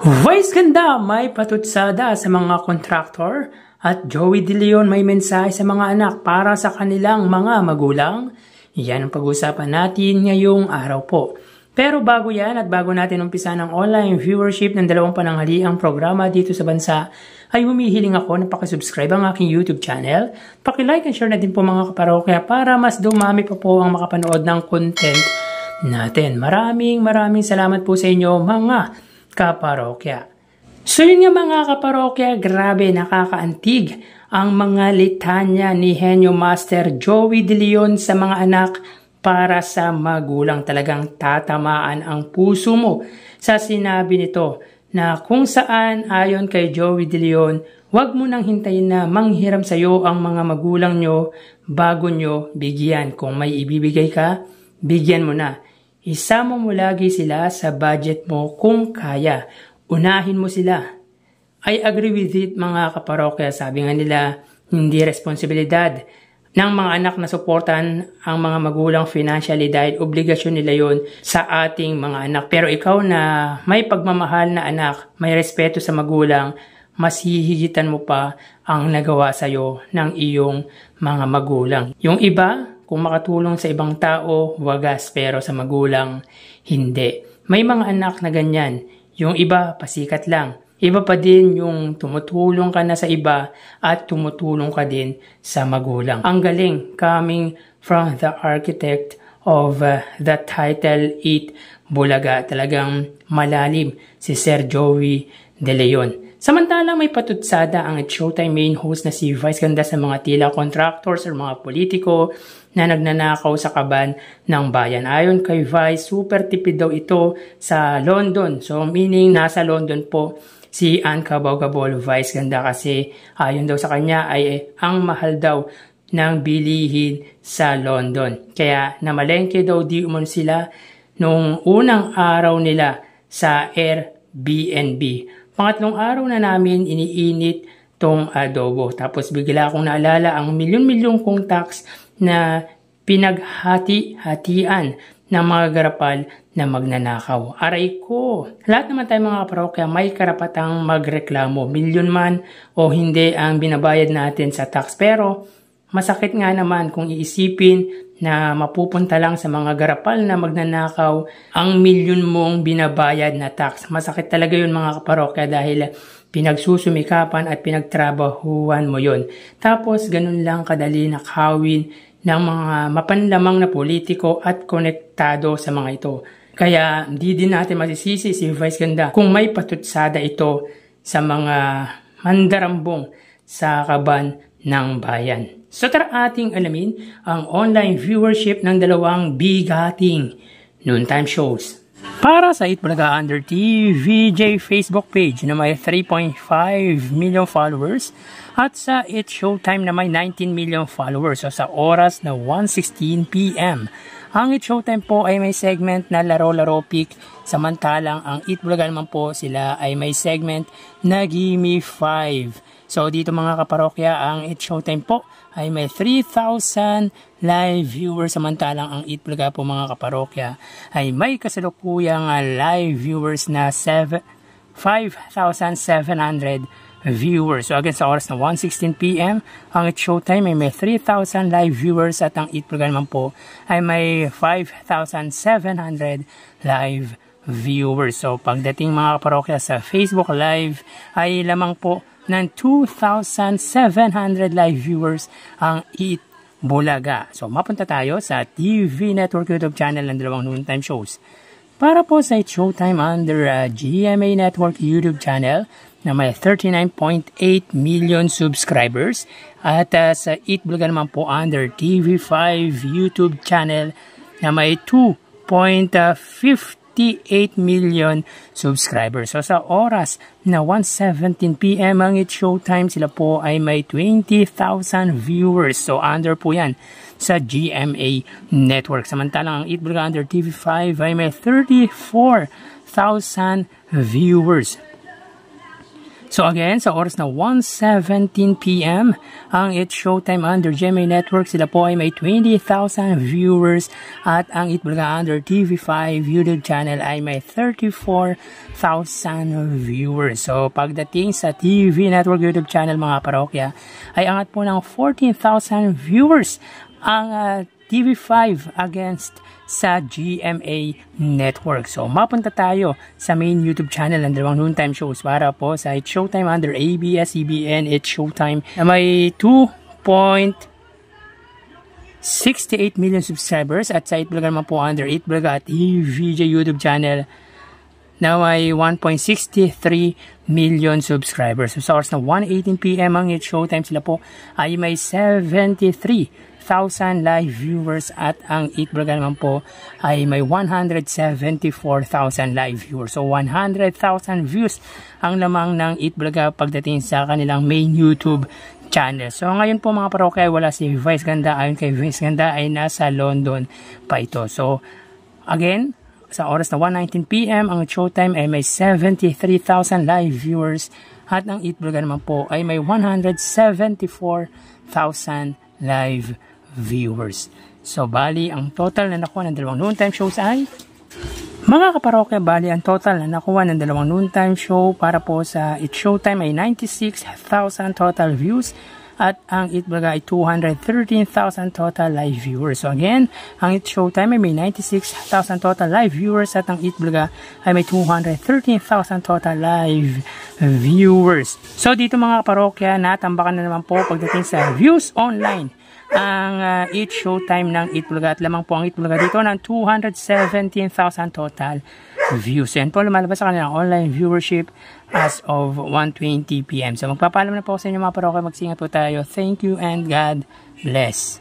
Vice ganda may patutsada sa mga kontraktor at Joey De Leon may mensahe sa mga anak para sa kanilang mga magulang. Yan ang pag-usapan natin ngayong araw po. Pero bago yan at bago natin umpisa ng online viewership ng dalawang pananghaliang programa dito sa bansa, ay humihiling ako na pakisubscribe ang aking YouTube channel. Pakilike and share na din po mga kaparokya para mas dumami pa po ang makapanood ng content natin. Maraming salamat po sa inyo mga kaparokya. So yun nga mga kaparokya, grabe nakakaantig ang mga litanya ni Henyo Master Joey De Leon sa mga anak para sa magulang. Talagang tatamaan ang puso mo sa sinabi nito na kung saan ayon kay Joey De Leon, huwag mo nang hintayin na manghiram sa iyo ang mga magulang nyo bago nyo bigyan. Kung may ibibigay ka, bigyan mo na. Isama mo lagi sila sa budget mo kung kaya. Unahin mo sila. I agree with it mga kaparokya. Sabi nga nila, hindi responsibilidad ng mga anak na suportan ang mga magulang financially dahil obligasyon nila yon sa ating mga anak. Pero ikaw na may pagmamahal na anak, may respeto sa magulang, mas hihigitan mo pa ang nagawa sa'yo ng iyong mga magulang. Yung iba, kung makatulong sa ibang tao, wagas, pero sa magulang, hindi. May mga anak na ganyan. Yung iba, pasikat lang. Iba pa din yung tumutulong ka na sa iba at tumutulong ka din sa magulang. Ang galing, coming from the architect of the Title 8 Bulaga. Talagang malalim si Sir Joey De Leon. Samantalang may patutsada ang Showtime main host na si Vice ganda sa mga tila contractors o mga politiko na nagnanakaw sa kaban ng bayan. Ayon kay Vice, super tipid daw ito sa London. So meaning nasa London po si Anne Cabau-Gabol, Vice ganda, kasi ayon daw sa kanya ay ang mahal daw ng bilihin sa London. Kaya namalengke daw di umano sila nung unang araw nila sa Airbnb. Pangatlong araw na namin iniinit tong adobo. Tapos bigla akong naalala ang milyon-milyon kong tax na pinaghati-hatian ng mga garapal na magnanakaw. Aray ko! Lahat naman tayo mga kaparokya may karapatang magreklamo. Milyon man o hindi ang binabayad natin sa tax. Pero masakit nga naman kung iisipin na mapupunta lang sa mga garapal na magnanakaw ang milyon mong binabayad na tax. Masakit talaga yun mga kaparokya dahil pinagsusumikapan at pinagtrabahuan mo yun. Tapos ganun lang kadali nakawin ng mga mapanlamang na politiko at konektado sa mga ito. Kaya hindi din natin masisisi si Vice ganda kung may patutsada ito sa mga mandarambong sa kaban ng bayan. So tara ating alamin ang online viewership ng dalawang bigating noontime shows. Para sa It Bulaga Under TVJ Facebook page na may 3.5 million followers at sa It Showtime na may 19 million followers. So sa oras na 1:16 PM. Ang It Showtime po ay may segment na laro-laro pick, samantalang ang It Bulaga naman po sila ay may segment na Gimme 5. So dito mga kaparokya, ang It Showtime po ay may 3,000 live viewers, samantalang ang It Bulaga po mga kaparokya ay may kasalukuyang live viewers na 5,700 viewers. So again sa oras na 1:16 PM, ang It Showtime ay may 3,000 live viewers at ang It Bulaga naman po ay may 5,700 live viewers. So pagdating mga kaparokya sa Facebook Live ay lamang po ng 2,700 live viewers ang It Bulaga. So mapunta tayo sa TV Network YouTube channel ng dalawang noontime shows. Para po sa It Showtime under GMA Network YouTube channel na may 39.8 million subscribers at sa It Bulaga naman po under TV5 YouTube channel na may 2.58 million subscribers. So sa oras na 1:17 PM ang It Showtime, sila po ay may 20,000 viewers. So under po yan sa GMA Network. Samantalang ang It Bulaga under TV5 ay may 34,000 viewers. So again, sa oras na 1:17 PM, ang It's Showtime under GMA Network, sila po ay may 20,000 viewers at ang Itbulaga under TV5 YouTube channel ay may 34,000 viewers. So pagdating sa TV Network YouTube channel mga parokya, ay angat po ng 14,000 viewers ang TV5 against sa GMA Network. So, mapunta tayo sa main YouTube channel ng dalawang noontime shows para po sa It's Showtime under ABS-CBN It's Showtime na may 2.68 million subscribers at sa Itbulaga naman po under Itbulaga at TVJ YouTube channel na may 1.63 million subscribers. So, sa oras na 1:18 PM ang It's Showtime, sila po ay may 73,000 live viewers at ang Itbulaga naman po ay may 174,000 live viewers. So 100,000 views ang lamang ng Itbulaga pagdating sa kanilang main YouTube channel. So ngayon po mga parokya ay wala si Vice Ganda. Ayon kay Vice Ganda ay nasa London pa ito. So again, sa oras na 1:19 PM ang Showtime ay may 73,000 live viewers at ang Itbulaga naman po ay may 174,000 live viewers. So, bali, ang total na nakuha ng dalawang noontime shows ay, mga kaparokya, bali, ang total na nakuha ng dalawang noontime show para po sa It's Showtime ay 96,000 total views at ang Itbulaga ay 213,000 total live viewers. So, again, ang It's Showtime ay may 96,000 total live viewers at ang Itbulaga ay may 213,000 total live viewers. So, dito mga kaparokya, natambakan na naman po pagdating sa views online ang It's Showtime ng Itbulaga at lamang po ang Itbulaga dito ng 217,000 total views. Yan po lumalabas sa kanilang online viewership as of 1:20 PM. So magpapaalam na po sa inyo mga parokya, magsingat po tayo. Thank you and God bless.